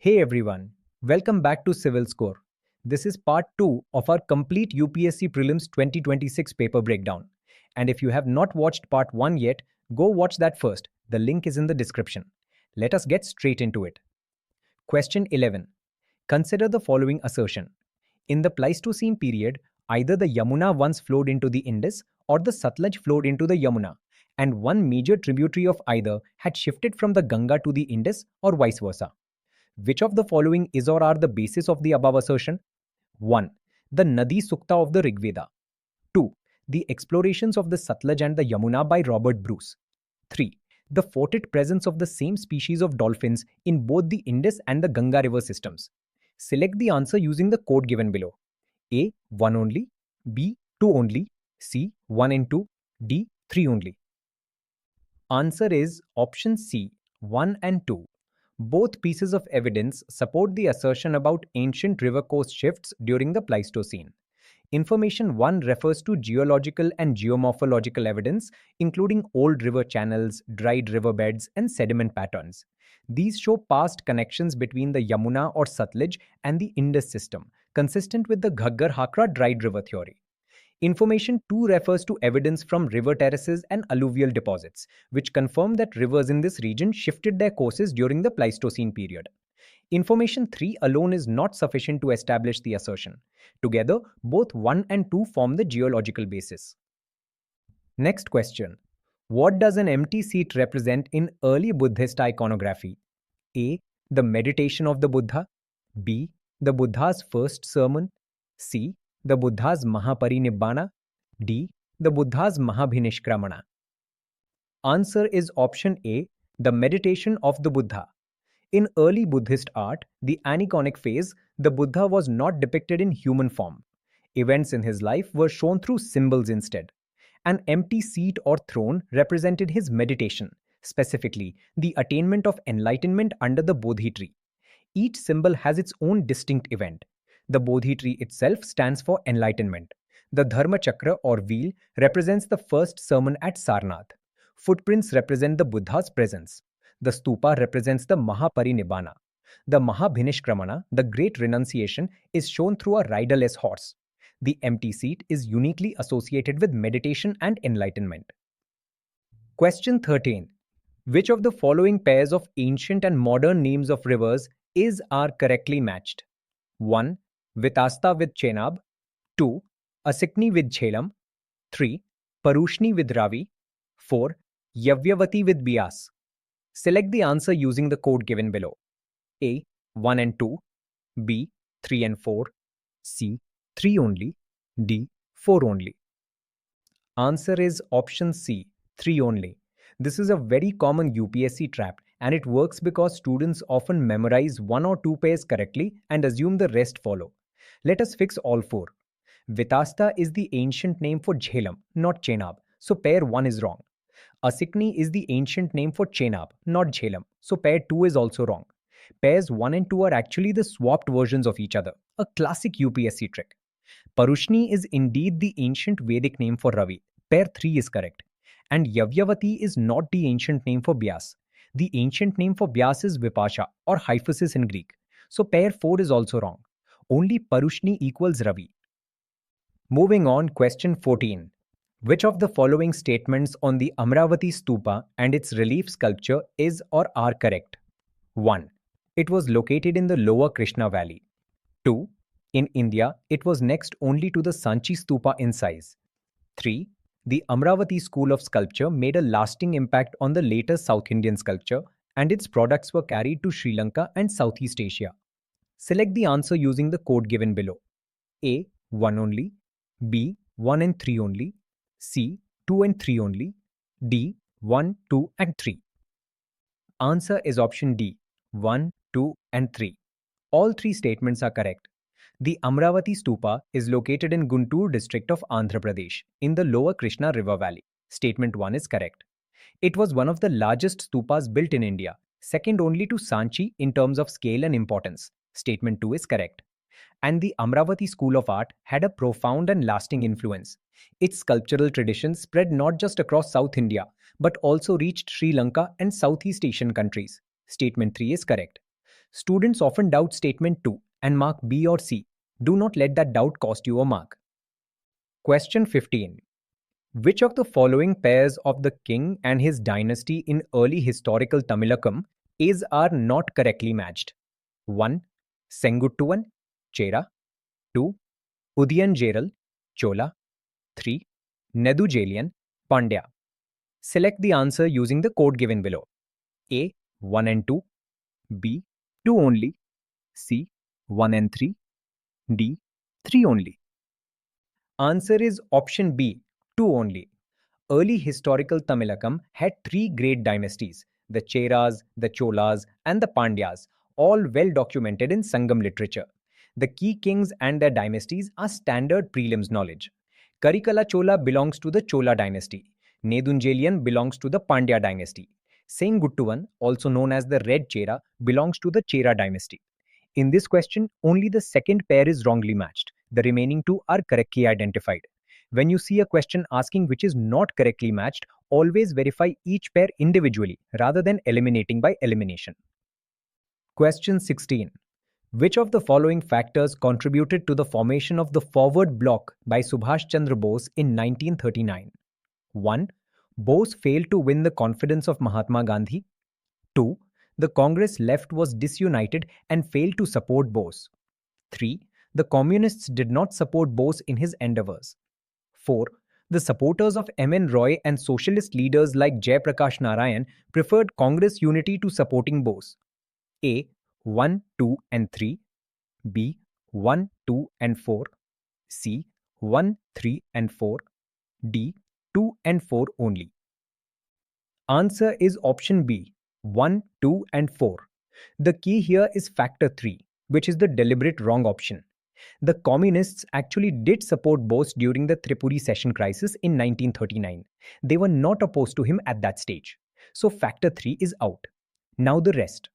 Hey everyone, welcome back to CivilsCore. This is part 2 of our complete UPSC Prelims 2026 paper breakdown. And if you have not watched part 1 yet, go watch that first. The link is in the description. Let us get straight into it. Question 11. Consider the following assertion. In the Pleistocene period, either the Yamuna once flowed into the Indus or the Sutlej flowed into the Yamuna, and one major tributary of either had shifted from the Ganga to the Indus or vice versa. Which of the following is or are the basis of the above assertion? 1. The Nadi Sukta of the Rigveda. 2. The explorations of the Sutlej and the Yamuna by Robert Bruce. 3. The photic presence of the same species of dolphins in both the Indus and the Ganga river systems. Select the answer using the code given below. A. 1 only. B. 2 only. C. 1 and 2. D. 3 only. Answer is option C. 1 and 2. Both pieces of evidence support the assertion about ancient river course shifts during the Pleistocene. Information 1 refers to geological and geomorphological evidence, including old river channels, dried riverbeds, and sediment patterns. These show past connections between the Yamuna or Sutlej and the Indus system, consistent with the Ghaggar-Hakra dried river theory. Information 2 refers to evidence from river terraces and alluvial deposits, which confirm that rivers in this region shifted their courses during the Pleistocene period. Information 3 alone is not sufficient to establish the assertion. Together, both 1 and 2 form the geological basis. Next question. What does an empty seat represent in early Buddhist iconography? A. The meditation of the Buddha. B. The Buddha's first sermon. C. The Buddha's Mahaparinibbana. D. The Buddha's Mahabhinishkramana. Answer is option A, the meditation of the Buddha. In early Buddhist art, the aniconic phase, the Buddha was not depicted in human form. Events in his life were shown through symbols instead. An empty seat or throne represented his meditation, specifically the attainment of enlightenment under the Bodhi tree. Each symbol has its own distinct event. The Bodhi tree itself stands for enlightenment. The Dharma Chakra or wheel represents the first sermon at Sarnath. Footprints represent the Buddha's presence. The stupa represents the Mahaparinibbana. The Mahabhinishkramana, the great renunciation, is shown through a riderless horse. The empty seat is uniquely associated with meditation and enlightenment. Question 13. Which of the following pairs of ancient and modern names of rivers are correctly matched? 1. Vitasta with Chenab. 2. Asikni with Jhelum. 3. Parushni with Ravi. 4. Yavyavati with Bias. Select the answer using the code given below. A. 1 and 2. B. 3 and 4. C. 3 only. D. 4 only. Answer is option C. 3 only. This is a very common UPSC trap, and it works because students often memorize 1 or 2 pairs correctly and assume the rest follow. Let us fix all 4. Vitasta is the ancient name for Jhelum, not Chenab, so pair 1 is wrong. Asikni is the ancient name for Chenab, not Jhelum, so pair 2 is also wrong. Pairs 1 and 2 are actually the swapped versions of each other, a classic UPSC trick. Parushni is indeed the ancient Vedic name for Ravi, pair 3 is correct. And Yavyavati is not the ancient name for Bias. The ancient name for Bias is Vipasha or Hyphasis in Greek, so pair 4 is also wrong. Only Parushni equals Ravi. Moving on, question 14. Which of the following statements on the Amaravati Stupa and its relief sculpture is or are correct? 1. It was located in the lower Krishna valley. 2. In India, it was next only to the Sanchi Stupa in size. 3. The Amaravati school of sculpture made a lasting impact on the later South Indian sculpture, and its products were carried to Sri Lanka and Southeast Asia. Select the answer using the code given below. A. 1 only. B. 1 and 3 only. C. 2 and 3 only. D. 1, 2 and 3. Answer is option D. 1, 2 and 3. All 3 statements are correct. The Amaravati Stupa is located in Guntur district of Andhra Pradesh in the lower Krishna river valley. Statement 1 is correct. It was one of the largest stupas built in India, second only to Sanchi in terms of scale and importance. Statement 2 is correct. And the Amaravati school of art had a profound and lasting influence. Its sculptural tradition spread not just across South India, but also reached Sri Lanka and Southeast Asian countries. Statement 3 is correct. Students often doubt statement 2 and mark B or C. Do not let that doubt cost you a mark. Question 15. Which of the following pairs of the king and his dynasty in early historical Tamilakam are not correctly matched? 1. Senguttuvan, Chera. 2. Udiyanjeral, Chola. 3. Nedujalian, Pandya. Select the answer using the code given below. A. 1 and 2. B. 2 only. C. 1 and 3. D. 3 only. Answer is option B. 2 only. Early historical Tamilakam had 3 great dynasties, the Cheras, the Cholas, and the Pandyas, all well documented in Sangam literature. The key kings and their dynasties are standard prelims knowledge. Karikala Chola belongs to the Chola dynasty. Nedunjalian belongs to the Pandya dynasty. Senguttuvan, also known as the Red Chera, belongs to the Chera dynasty. In this question, only the second pair is wrongly matched. The remaining 2 are correctly identified. When you see a question asking which is not correctly matched, always verify each pair individually rather than eliminating by elimination. Question 16. Which of the following factors contributed to the formation of the forward bloc by Subhas Chandra Bose in 1939? 1. Bose failed to win the confidence of Mahatma Gandhi. 2. The Congress left was disunited and failed to support Bose. 3. The Communists did not support Bose in his endeavors. 4. The supporters of M.N. Roy and socialist leaders like Jayaprakash Narayan preferred Congress unity to supporting Bose. A. 1, 2 and 3. B. 1, 2 and 4. C. 1, 3 and 4. D. 2 and 4 only. Answer is option B. 1, 2 and 4. The key here is factor 3, which is the deliberate wrong option. The communists actually did support Bose during the Tripuri session crisis in 1939. They were not opposed to him at that stage. So factor 3 is out. Now the rest.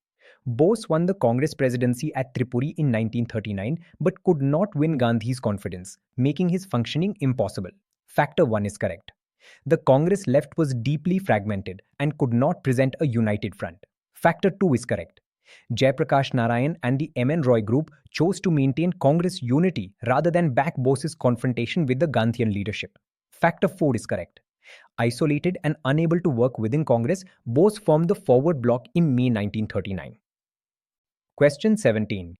Bose won the Congress presidency at Tripuri in 1939 but could not win Gandhi's confidence, making his functioning impossible. Factor 1 is correct. The Congress left was deeply fragmented and could not present a united front. Factor 2 is correct. Jayaprakash Narayan and the M.N. Roy group chose to maintain Congress unity rather than back Bose's confrontation with the Gandhian leadership. Factor 4 is correct. Isolated and unable to work within Congress, Bose formed the forward bloc in May 1939. Question 17.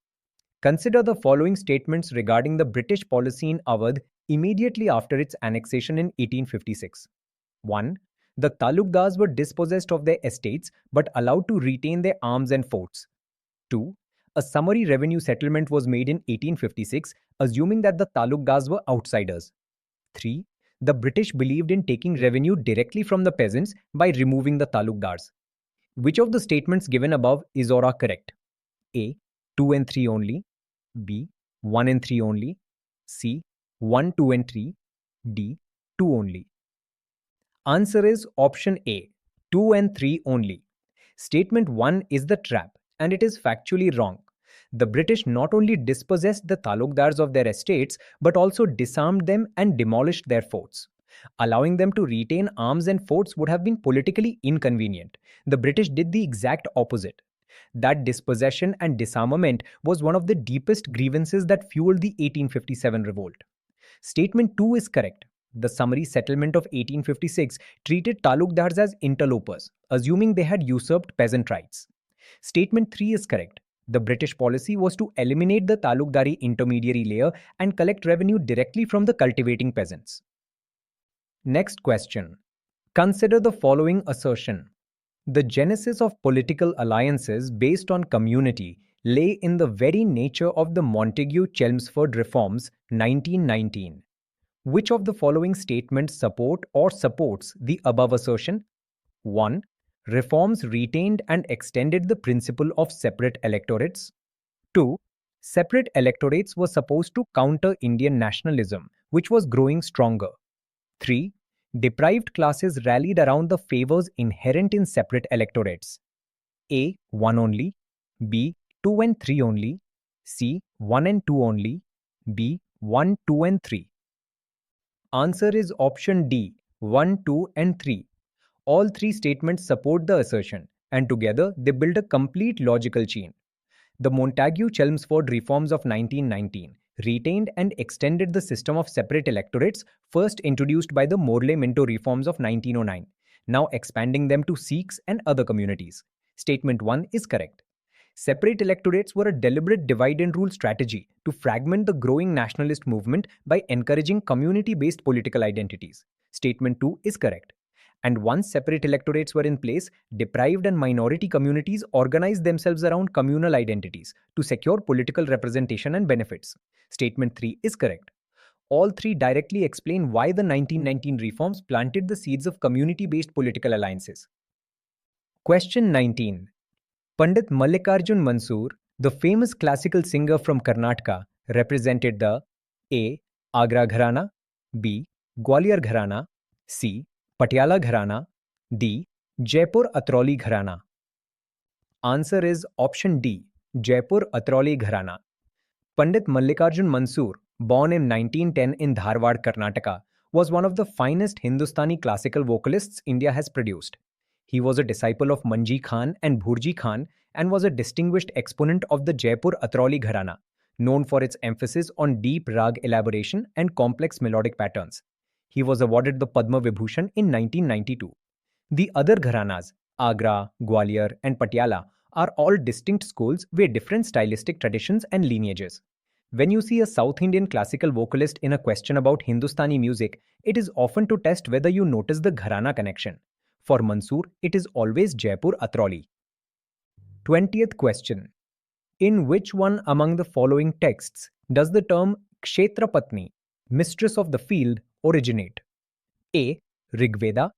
Consider the following statements regarding the British policy in Awadh immediately after its annexation in 1856. 1. The Taluqdars were dispossessed of their estates but allowed to retain their arms and forts. 2. A summary revenue settlement was made in 1856, assuming that the Taluqdars were outsiders. 3. The British believed in taking revenue directly from the peasants by removing the Taluqdars. Which of the statements given above is or are correct? A. 2 and 3 only. B. 1 and 3 only. C. 1, 2 and 3. D. 2 only. Answer is option A. 2 and 3 only. Statement 1 is the trap, and it is factually wrong. The British not only dispossessed the Taluqdars of their estates but also disarmed them and demolished their forts. Allowing them to retain arms and forts would have been politically inconvenient. The British did the exact opposite. That dispossession and disarmament was one of the deepest grievances that fueled the 1857 revolt. Statement 2 is correct. The summary settlement of 1856 treated Taluqdars as interlopers, assuming they had usurped peasant rights. Statement 3 is correct. The British policy was to eliminate the Taluqdari intermediary layer and collect revenue directly from the cultivating peasants. Next question. Consider the following assertion. The genesis of political alliances based on community lay in the very nature of the Montagu-Chelmsford reforms 1919. Which of the following statements support or supports the above assertion? 1. Reforms retained and extended the principle of separate electorates. 2. Separate electorates were supposed to counter Indian nationalism, which was growing stronger. 3. Deprived classes rallied around the favors inherent in separate electorates. A. 1 only. B. 2 and 3 only. C. 1 and 2 only. B. 1, 2 and 3. Answer is option D. 1, 2 and 3. All three statements support the assertion, and together they build a complete logical chain. The Montagu-Chelmsford reforms of 1919 retained and extended the system of separate electorates first introduced by the Morley-Minto reforms of 1909, now expanding them to Sikhs and other communities. Statement 1 is correct. Separate electorates were a deliberate divide-and-rule strategy to fragment the growing nationalist movement by encouraging community-based political identities. Statement 2 is correct. And once separate electorates were in place, deprived and minority communities organized themselves around communal identities to secure political representation and benefits. Statement 3 is correct. All three directly explain why the 1919 reforms planted the seeds of community-based political alliances. Question 19. Pandit Mallikarjun Mansoor, the famous classical singer from Karnataka, represented the A. Agra Gharana, B. Gwalior Gharana, C. Patiala Gharana, D. Jaipur Atrauli Gharana. Answer is option D, Jaipur Atrauli Gharana. Pandit Mallikarjun Mansoor, born in 1910 in Dharwad, Karnataka, was one of the finest Hindustani classical vocalists India has produced. He was a disciple of Manji Khan and Bhurji Khan and was a distinguished exponent of the Jaipur Atrauli Gharana, known for its emphasis on deep rag elaboration and complex melodic patterns. He was awarded the Padma Vibhushan in 1992. The other gharanas, Agra, Gwalior, and Patiala, are all distinct schools with different stylistic traditions and lineages. When you see a South Indian classical vocalist in a question about Hindustani music, it is often to test whether you notice the gharana connection. For Mansoor, it is always Jaipur Atrauli. 20th question. In which one among the following texts does the term Kshetrapatni, mistress of the field, originate? A. Rigveda,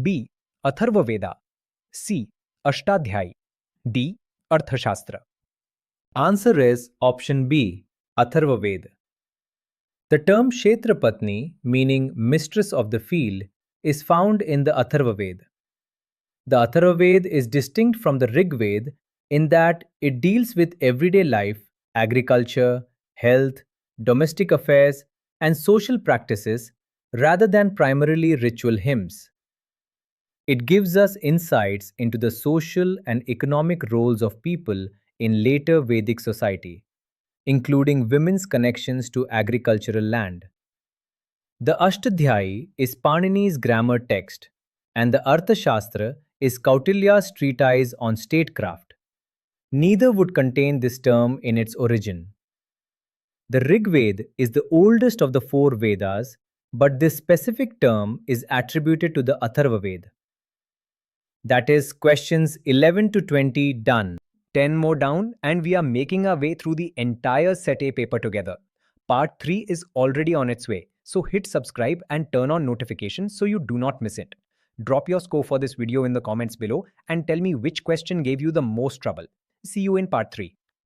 B. Atharva Veda, C. Ashtadhyayi, D. Arthashastra. Answer is option B, Atharva Veda. The term Kshetrapatni, meaning mistress of the field, is found in the Atharva Veda. The Atharva Veda is distinct from the Rig Veda in that it deals with everyday life, agriculture, health, domestic affairs, and social practices rather than primarily ritual hymns. It gives us insights into the social and economic roles of people in later Vedic society, including women's connections to agricultural land. The Ashtadhyayi is Panini's grammar text, and the Arthashastra is Kautilya's treatise on statecraft. Neither would contain this term in its origin. The Rig Veda is the oldest of the four Vedas, but this specific term is attributed to the Atharva Veda. That is questions 11 to 20 done. 10 more down and we are making our way through the entire Set A paper together. Part 3 is already on its way, so hit subscribe and turn on notifications so you do not miss it. Drop your score for this video in the comments below and tell me which question gave you the most trouble. See you in part 3.